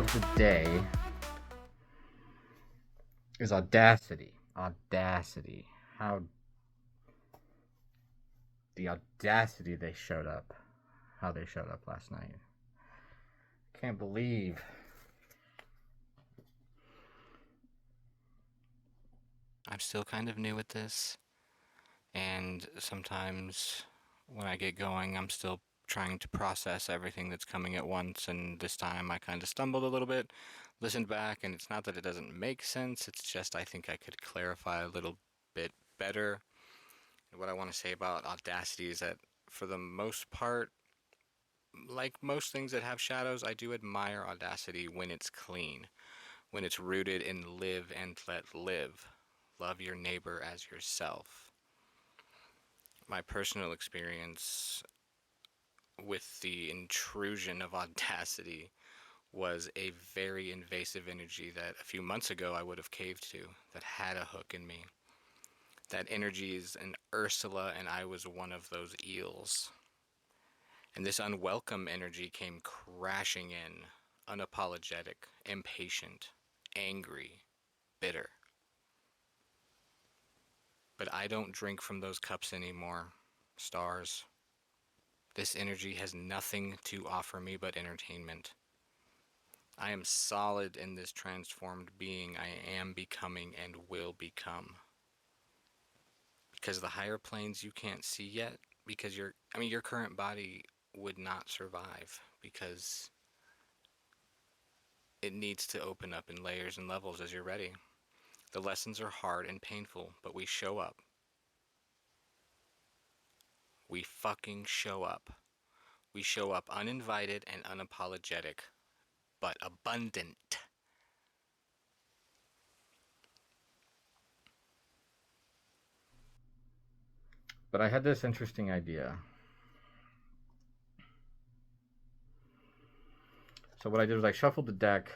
of the day is Audacity. Audacity. How the audacity they showed up. How they showed up last night. Can't believe. I'm still kind of new at this, and sometimes when I get going, I'm still trying to process everything that's coming at once, and this time I kind of stumbled a little bit, listened back, and it's not that it doesn't make sense, it's just I think I could clarify a little bit better. And what I want to say about Audacity is that for the most part, like most things that have shadows, I do admire Audacity when it's clean, when it's rooted in live and let live. Love your neighbor as yourself. My personal experience with the intrusion of Audacity was a very invasive energy that a few months ago I would have caved to, that had a hook in me. That energy is an Ursula, and I was one of those eels. And this unwelcome energy came crashing in, unapologetic, impatient, angry, bitter. But I don't drink from those cups anymore, stars. This energy has nothing to offer me but entertainment. I am solid in this transformed being I am becoming and will become. Because the higher planes you can't see yet, because your current body would not survive because it needs to open up in layers and levels as you're ready. The lessons are hard and painful, but we show up. We fucking show up. We show up uninvited and unapologetic, but abundant. But I had this interesting idea. So what I did was I shuffled the deck,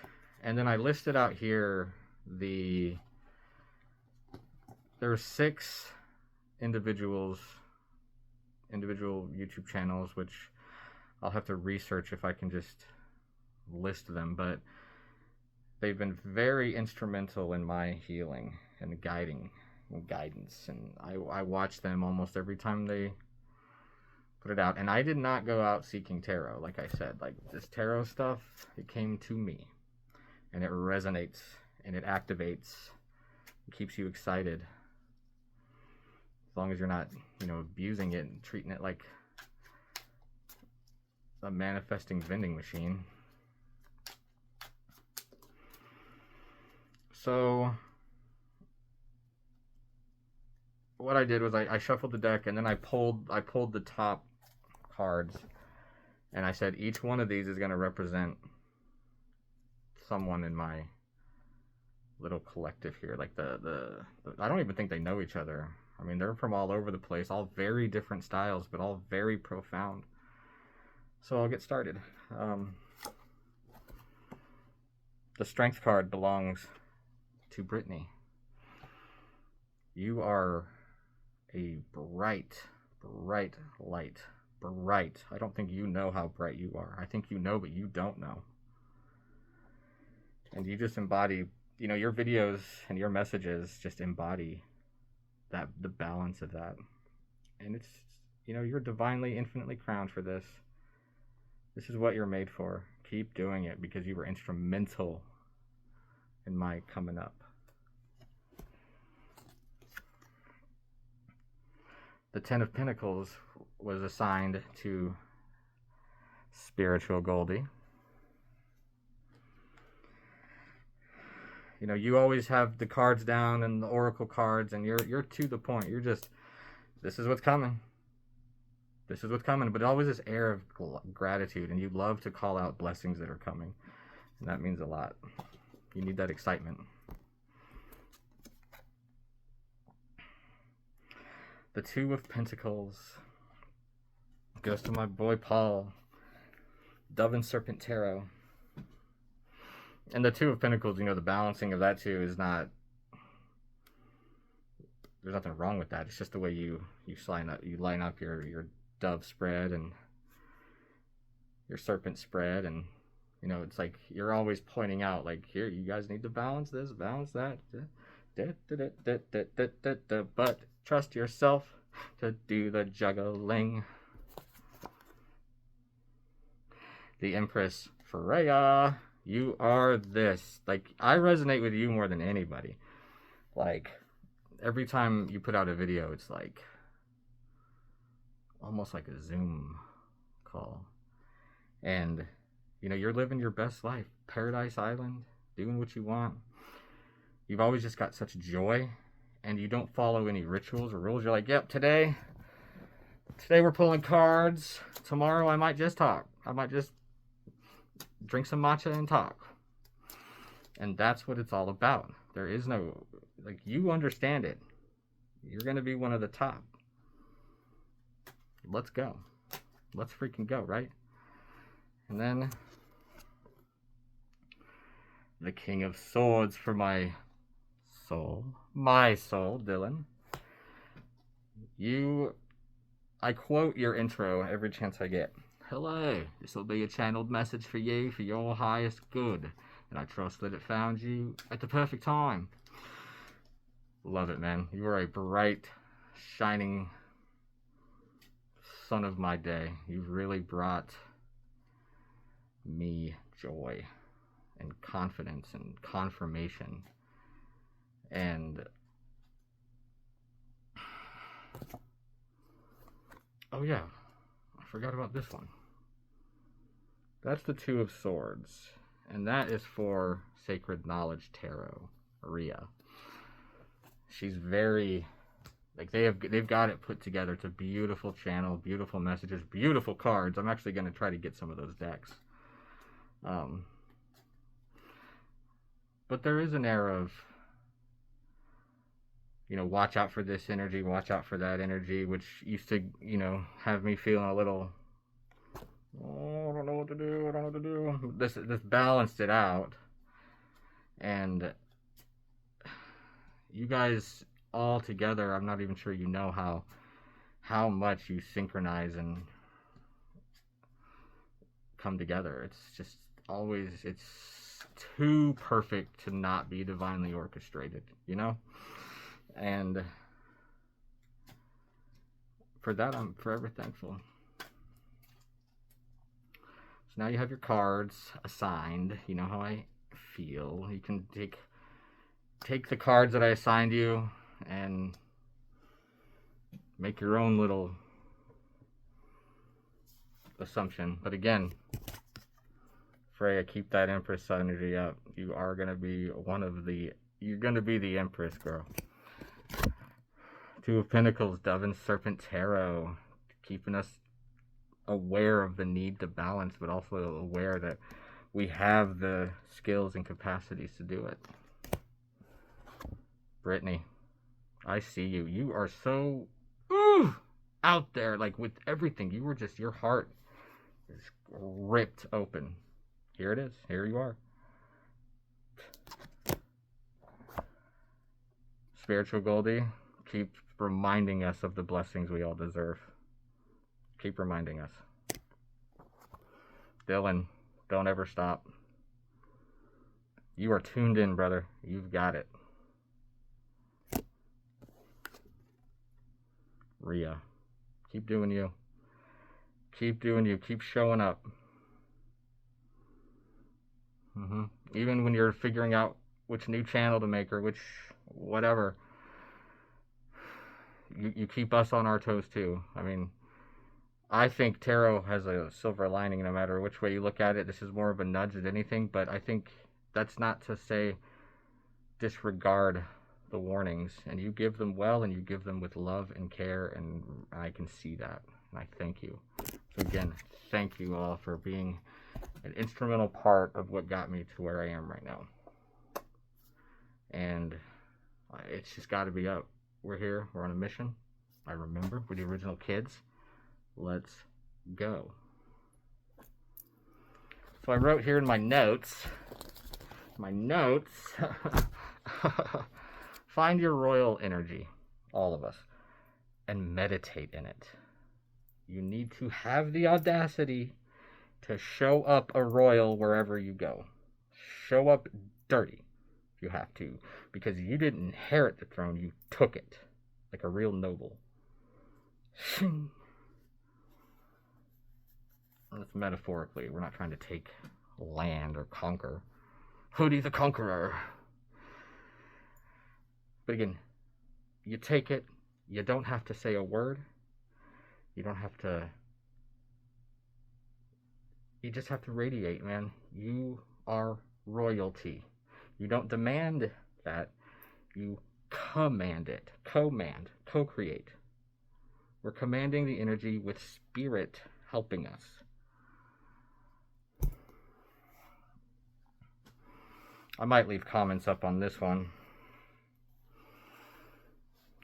and then I listed out here the there were six individuals, individual YouTube channels, which I'll have to research if I can just list them, but they've been very instrumental in my healing and guiding and guidance. And I watch them almost every time they put it out. And I did not go out seeking tarot, like I said. Like this tarot stuff, it came to me, and it resonates and it activates. It keeps you excited. As long as you're not, abusing it and treating it like a manifesting vending machine. So what I did was I shuffled the deck, and then I pulled the top cards, and I said each one of these is going to represent someone in my little collective here. Like the I don't even think they know each other. I mean, they're from all over the place, all very different styles, but all very profound. So I'll get started. The strength card belongs to Brittany. You are a bright, bright light. Bright. I don't think you know how bright you are. I think you know, but you don't know. And you just embody, your videos and your messages just embody the balance of that. And it's, you're divinely, infinitely crowned for this. This is what you're made for. Keep doing it because you were instrumental in my coming up. The Ten of Pentacles was assigned to Spiritual Goldie. You always have the cards down and the oracle cards, and you're to the point. You're just, this is what's coming. This is what's coming. But always this air of gratitude, and you love to call out blessings that are coming, and that means a lot. You need that excitement. The Two of Pentacles goes to my boy Paul. Dove and Serpent Tarot. And the Two of Pentacles, the balancing of that two is not, there's nothing wrong with that. It's just the way you line up your dove spread and your serpent spread, and You know, it's like you're always pointing out, like, here, you guys need to balance this, balance that. But trust yourself to do the juggling. The Empress Freya, you are this. Like, I resonate with you more than anybody. Like, every time you put out a video, it's like almost like a Zoom call. And, you know, you're living your best life. Paradise Island, doing what you want. You've always just got such joy, and you don't follow any rituals or rules. You're like, yep, today we're pulling cards. Tomorrow I might just talk. I might just drink some matcha and talk. And that's what it's all about. There is no, like, you understand it. You're going to be one of the top. Let's go. Let's freaking go, right? And then the King of Swords for my soul, Dylan. I quote your intro every chance I get. Hello, this will be a channeled message for you for your highest good, and I trust that it found you at the perfect time. Love it, man. You are a bright, shining sun of my day. You've really brought me joy and confidence and confirmation. And oh yeah, I forgot about this one. That's the Two of Swords, and that is for Sacred Knowledge Tarot, Rhea. She's very, like, they've got it put together. It's a beautiful channel, beautiful messages, beautiful cards. I'm actually going to try to get some of those decks. But there is an air of, you know, watch out for this energy, watch out for that energy, which used to, you know, have me feeling a little, oh, I don't know what to do, I don't know what to do. This balanced it out. And you guys all together, I'm not even sure you know how much you synchronize and come together. It's just always, it's too perfect to not be divinely orchestrated, you know? And for that, I'm forever thankful. So now you have your cards assigned. You know how I feel. You can take the cards that I assigned you and make your own little assumption. But again, Freya, keep that Empress energy up. You are going to be you're going to be the Empress, girl. Two of Pentacles, Dove and Serpent Tarot, keeping us aware of the need to balance, but also aware that we have the skills and capacities to do it. Brittany, I see you. You are so out there, like, with everything. You were just, your heart is ripped open. Here it is. Here you are. Spiritual Goldie, keep reminding us of the blessings we all deserve. Keep reminding us. Dylan, don't ever stop. You are tuned in, brother. You've got it. Rhea, keep doing you. Keep doing you. Keep showing up. Even when you're figuring out which new channel to make or which whatever, you keep us on our toes too. I mean, I think tarot has a silver lining no matter which way you look at it. This is more of a nudge than anything, but I think that's not to say disregard the warnings, and you give them well, and you give them with love and care, and I can see that, and I thank you. So again, thank you all for being an instrumental part of what got me to where I am right now. And it's just got to be up. We're here. We're on a mission. I remember. We're the original kids. Let's go. So I wrote here in my notes, find your royal energy, all of us, and meditate in it. You need to have the audacity to show up a royal wherever you go. Show up dirty if you have to, because you didn't inherit the throne, you took it like a real noble. That's metaphorically. We're not trying to take land or conquer. Hoodie the Conqueror. But again, you take it. You don't have to say a word. You don't have to. You just have to radiate, man. You are royalty. You don't demand that. You command it. Command. Co-create. We're commanding the energy with spirit helping us. I might leave comments up on this one.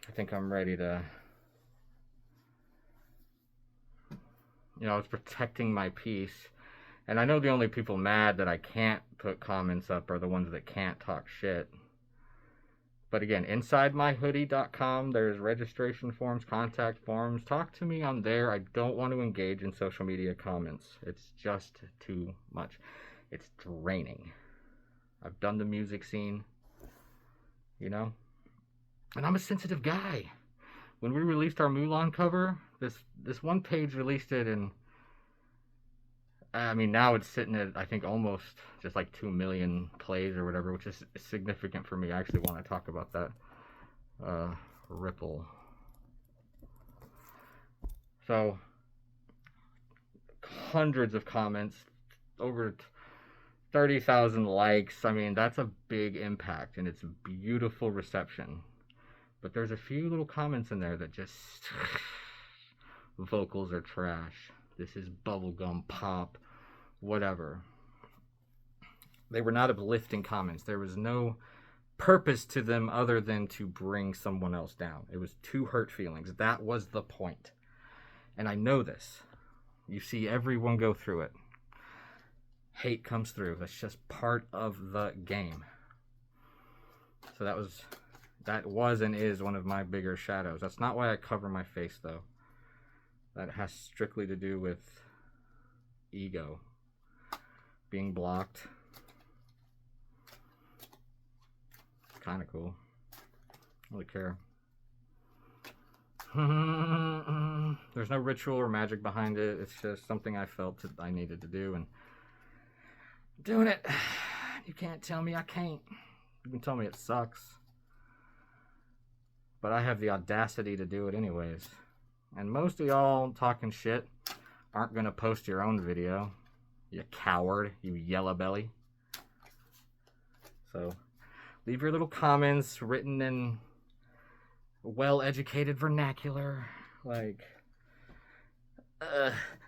I think I'm ready to... I was protecting my peace. And I know the only people mad that I can't put comments up are the ones that can't talk shit. But again, inside myhoodie.com, there's registration forms, contact forms. Talk to me on there. I don't want to engage in social media comments. It's just too much. It's draining. I've done the music scene, and I'm a sensitive guy. When we released our Mulan cover, this one page released it, and now it's sitting at, I think, almost just like 2 million plays or whatever, which is significant for me. I actually want to talk about that. Ripple. So, hundreds of comments, over 30,000 likes. That's a big impact, and it's a beautiful reception. But there's a few little comments in there that just... vocals are trash. This is bubblegum pop. Whatever. They were not uplifting comments. There was no purpose to them other than to bring someone else down. It was two hurt feelings. That was the point. And I know this. You see everyone go through it. Hate comes through. That's just part of the game. So that was and is one of my bigger shadows. That's not why I cover my face, though. That has strictly to do with ego. Being blocked. Kind of cool. I don't really care. There's no ritual or magic behind it. It's just something I felt that I needed to do, and doing it. You can't tell me I can't. You can tell me it sucks. But I have the audacity to do it anyways. And most of y'all talking shit aren't going to post your own video. You coward. You yellow belly. So, leave your little comments written in well-educated vernacular. Like,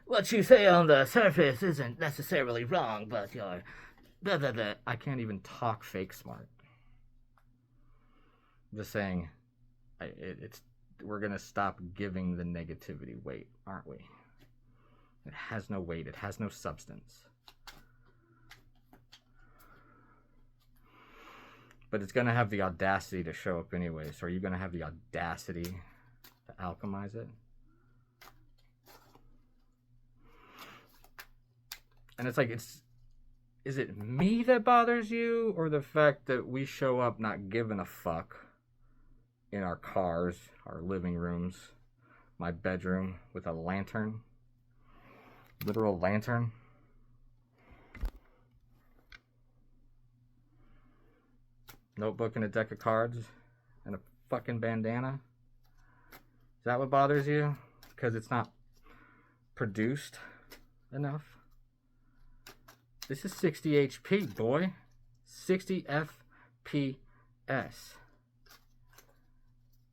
what you say on the surface isn't necessarily wrong, but you're... blah, blah, blah. I can't even talk fake smart. I'm just saying, we're going to stop giving the negativity weight, aren't we? It has no weight. It has no substance. But it's going to have the audacity to show up anyway. So are you going to have the audacity to alchemize it? And it's like, is it me that bothers you, or the fact that we show up not giving a fuck in our cars, our living rooms, my bedroom with a lantern? Literal lantern. Notebook and a deck of cards and a fucking bandana. Is that what bothers you? Because it's not produced enough? This is 60 HP, boy. 60 FPS.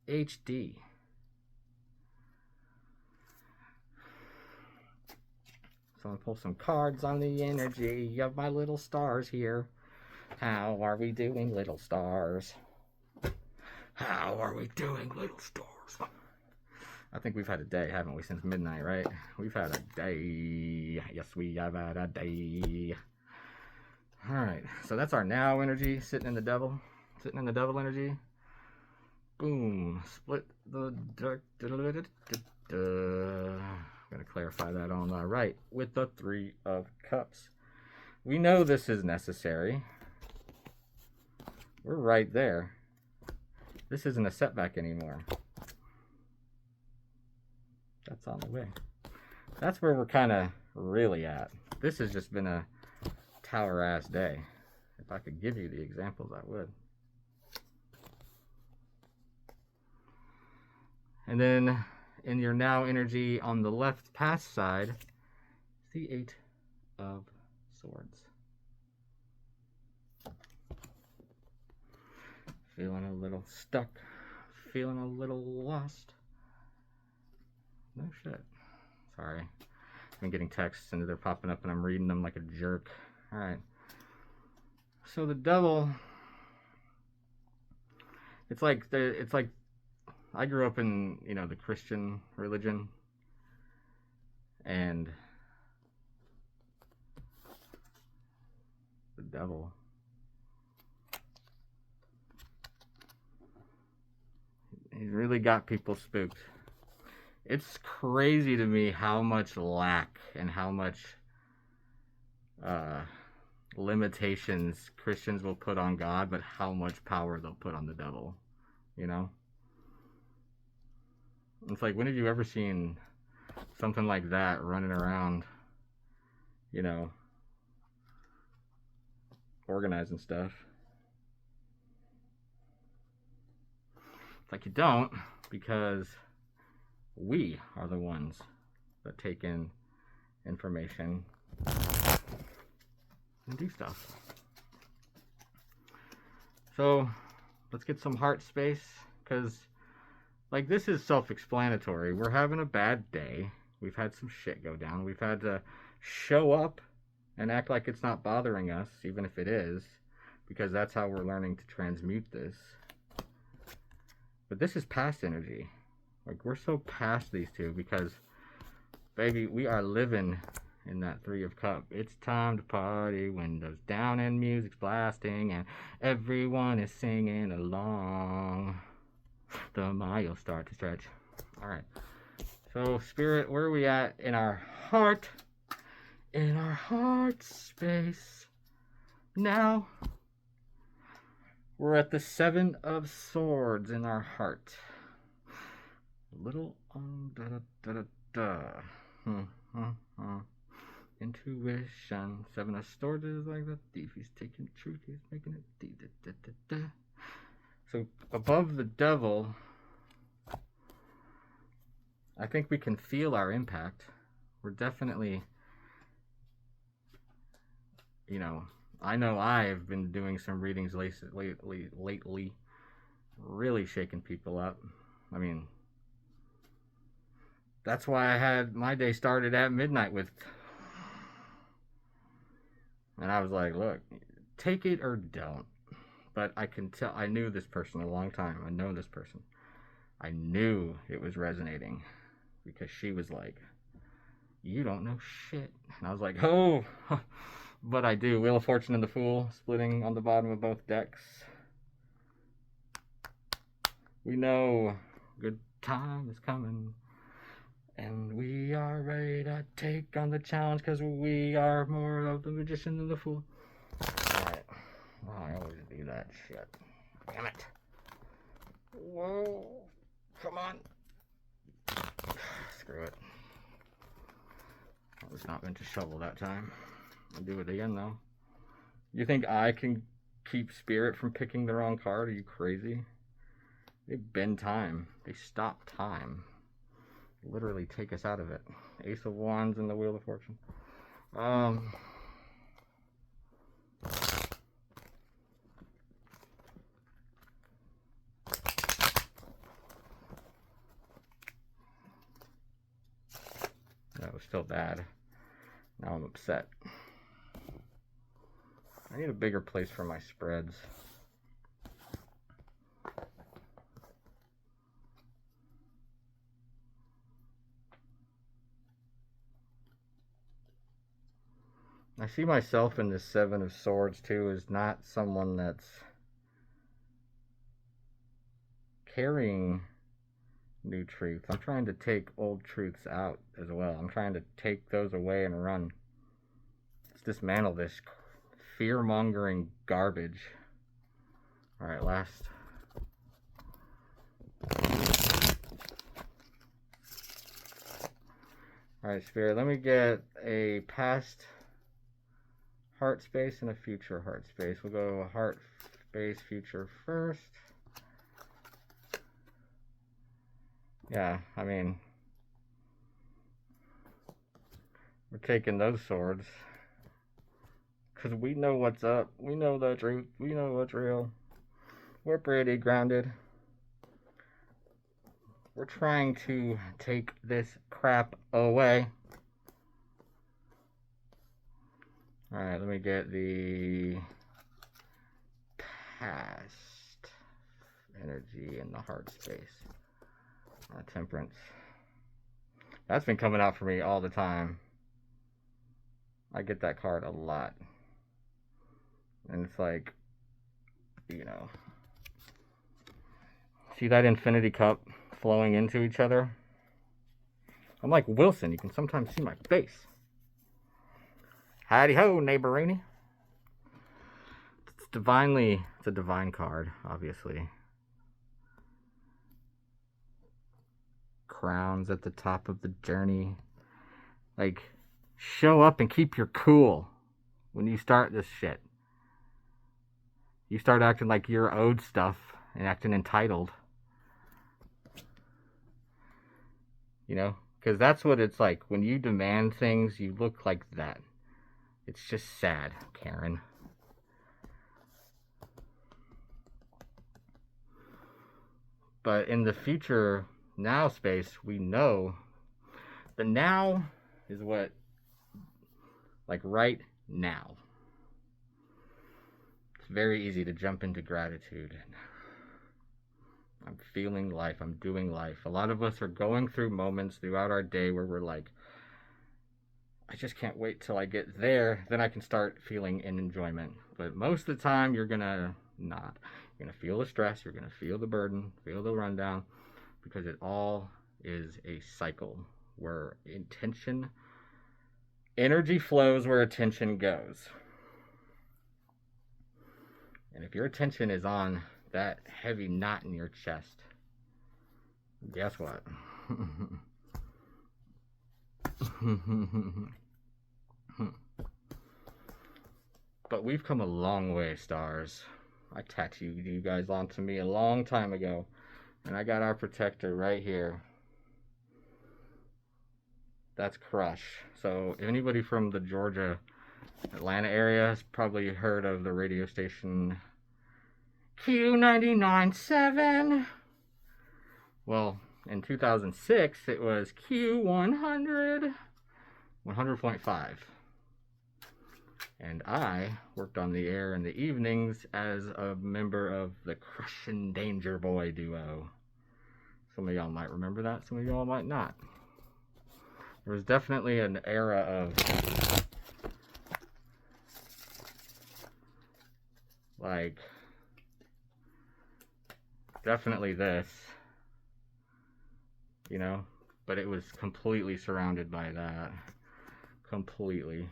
HD. So I'll pull some cards on the energy of my little stars here. How are we doing, little stars? How are we doing, little stars? I think we've had a day, haven't we, since midnight, right? We've had a day. Yes, we have had a day. Alright, so that's our now energy, sitting in the devil. Sitting in the devil energy. Boom. Split the dark. I'm going to clarify clarify that on the right with the Three of Cups. We know this is necessary. We're right there. This isn't a setback anymore. That's on the way. That's where we're kind of really at. This has just been a tower-ass day. If I could give you the examples, I would. And then in your now energy on the left past side, the Eight of Swords. Feeling a little stuck, feeling a little lost. No shit. Sorry. I've been getting texts and they're popping up and I'm reading them like a jerk. Alright. So the devil, it's like I grew up in, the Christian religion, and the devil, he really got people spooked. It's crazy to me how much lack and how much limitations Christians will put on God, but how much power they'll put on the devil, It's like, when have you ever seen something like that running around, organizing stuff? It's like you don't, because we are the ones that take in information and do stuff. So let's get some heart space, because this is self-explanatory. We're having a bad day. We've had some shit go down. We've had to show up and act like it's not bothering us, even if it is, because that's how we're learning to transmute this. But this is past energy. We're so past these two, because, baby, we are living in that Three of Cups. It's time to party, windows down and music's blasting, and everyone is singing along. The miles start to stretch. Alright. So, Spirit, where are we at in our heart? In our heart space. Now, we're at the Seven of Swords in our heart. A little intuition. Seven of Swords is like the thief. He's taking truth. He's making it. So above the devil, I think we can feel our impact. We're definitely, I know I've been doing some readings lately, really shaking people up. I mean, that's why I had my day started at midnight with, and I was like, look, take it or don't. But I can tell, I knew this person a long time. I know this person. I knew it was resonating, because she was like, you don't know shit. And I was like, oh, but I do. Wheel of Fortune and the Fool splitting on the bottom of both decks. We know good time is coming, and we are ready to take on the challenge, because we are more of the magician than the fool. Alright. Oh, I always do that shit. Damn it. Whoa. Come on. Screw it. I was not meant to shovel that time. I'll do it again, though. You think I can keep Spirit from picking the wrong card? Are you crazy? They bend time. They stop time. Literally take us out of it. Ace of Wands and the Wheel of Fortune. That was still bad. Now I'm upset. I need a bigger place for my spreads. I see myself in this Seven of Swords too as not someone that's carrying new truths. I'm trying to take old truths out as well. I'm trying to take those away and run. Let's dismantle this fear-mongering garbage. Alright, last. Alright, Spirit, let me get a past heart space and a future heart space. We'll go heart space, future first. Yeah, I mean, we're taking those swords. Because we know what's up. We know the truth. We know what's real. We're pretty grounded. We're trying to take this crap away. Alright, let me get the past energy in the heart space. Temperance. That's been coming out for me all the time. I get that card a lot. And it's like, you know, see that infinity cup flowing into each other? I'm like Wilson. You can sometimes see my face. Howdy ho, neighborini. It's a divine card, obviously. Crowns at the top of the journey. Like, show up and keep your cool when you start this shit. You start acting like you're owed stuff and acting entitled. You know? Because that's what it's like. When you demand things, you look like that. It's just sad, Karen. But in the future now space, we know the now is what, like right now. It's very easy to jump into gratitude. I'm feeling life. I'm doing life. A lot of us are going through moments throughout our day where we're like, I just can't wait till I get there. Then I can start feeling an enjoyment. But most of the time, you're going to not. You're going to feel the stress. You're going to feel the burden, feel the rundown, because it all is a cycle where energy flows where attention goes. And if your attention is on that heavy knot in your chest, guess what? But we've come a long way, stars. I tattooed you guys onto me a long time ago. And I got our protector right here. That's Crush. So if anybody from the Georgia, Atlanta area has probably heard of the radio station Q99.7. Well, in 2006, it was Q100, 100.5. And I worked on the air in the evenings as a member of the Crush and Danger Boy duo. Some of y'all might remember that, some of y'all might not. There was definitely an era of, like, definitely this, you know, but it was completely surrounded by that. Completely.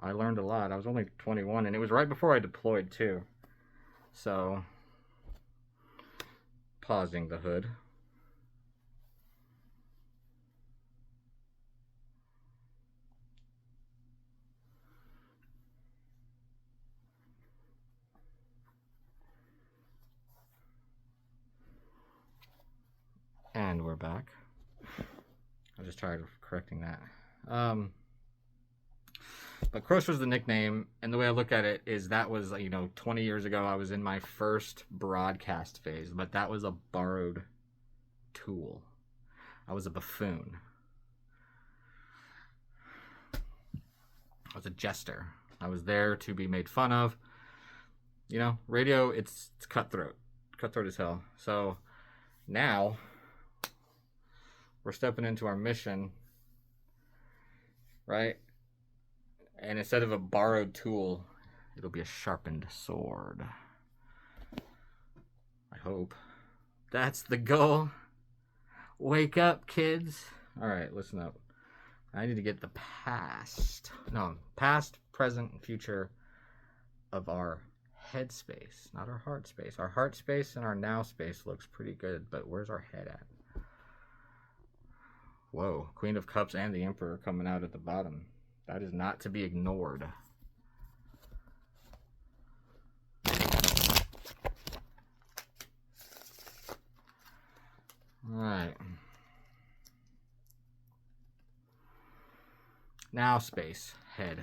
I learned a lot. I was only 21, and it was right before I deployed, too. So, pausing the hood. And we're back. I just tried correcting that. But Crush was the nickname, and the way I look at it is that was, 20 years ago, I was in my first broadcast phase, but that was a borrowed tool. I was a buffoon. I was a jester. I was there to be made fun of. You know, radio, it's cutthroat. Cutthroat as hell. So now we're stepping into our mission, right? And instead of a borrowed tool, it'll be a sharpened sword. I hope. That's the goal. Wake up, kids. All right, listen up. I need to get the past, present, and future of our head space, not our heart space. Our heart space and our now space looks pretty good, but where's our head at? Whoa, Queen of Cups and the Emperor coming out at the bottom. That is not to be ignored. Alright. Now space, head.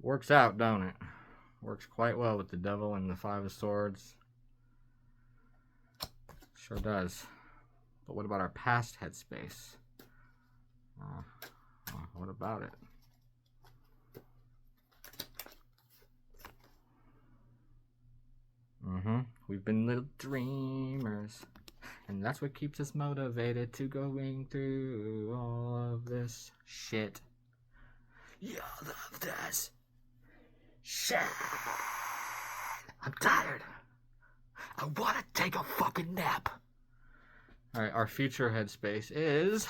Works out, don't it? Works quite well with the Devil and the Five of Swords. Sure does. But what about our past headspace? What about it? We've been little dreamers. And that's what keeps us motivated to going through all of this shit. All of this shit. I'm tired. I want to take a fucking nap. Alright, our future headspace is...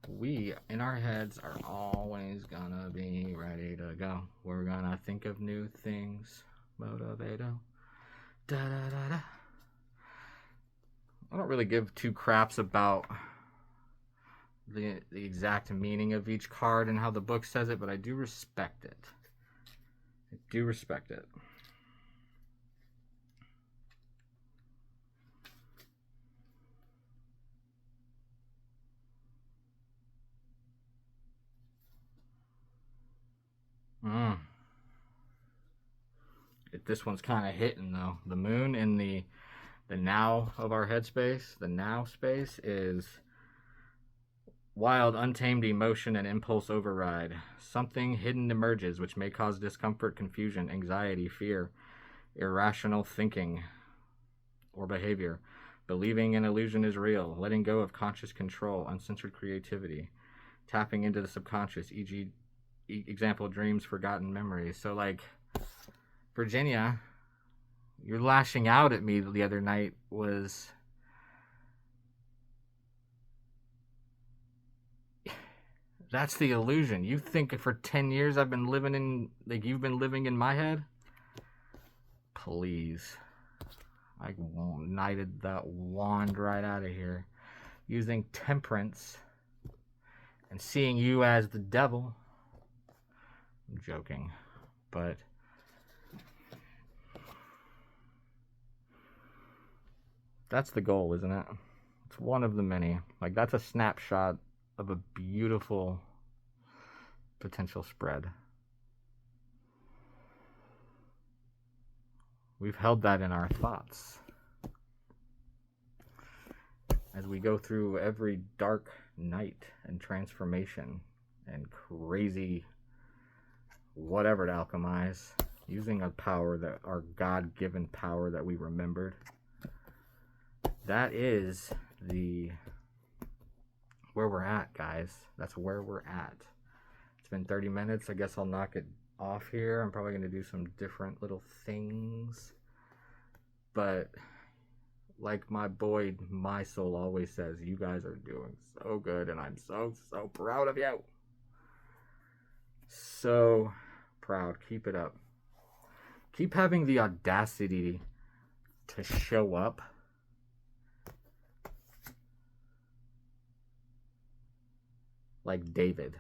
We, in our heads, are always gonna be ready to go. We're gonna think of new things. Motivato. Da-da-da-da. I don't really give two craps about the exact meaning of each card and how the book says it, but I do respect it. I do respect it. This one's kind of hitting though. The moon in the now of our headspace, the now space, is wild, untamed emotion and impulse override. Something hidden emerges which may cause discomfort, confusion, anxiety, fear, irrational thinking or behavior. Believing an illusion is real. Letting go of conscious control, uncensored creativity. Tapping into the subconscious, e.g., example, dreams, forgotten memories. So, like, Virginia, you're lashing out at me the other night was... That's the illusion. You think for 10 years I've been living in... Like, you've been living in my head? Please. I knighted that wand right out of here. Using temperance and seeing you as the devil. I'm joking. But... that's the goal, isn't it? It's one of the many. Like, that's a snapshot of a beautiful potential spread. We've held that in our thoughts. As we go through every dark night and transformation and crazy whatever to alchemize, using a power that our God-given power that we remembered. That is where we're at, guys. That's where we're at. It's been 30 minutes. I guess I'll knock it off here. I'm probably going to do some different little things. But like my boy, my soul always says, you guys are doing so good, and I'm so, so proud of you. So proud. Keep it up. Keep having the audacity to show up like David.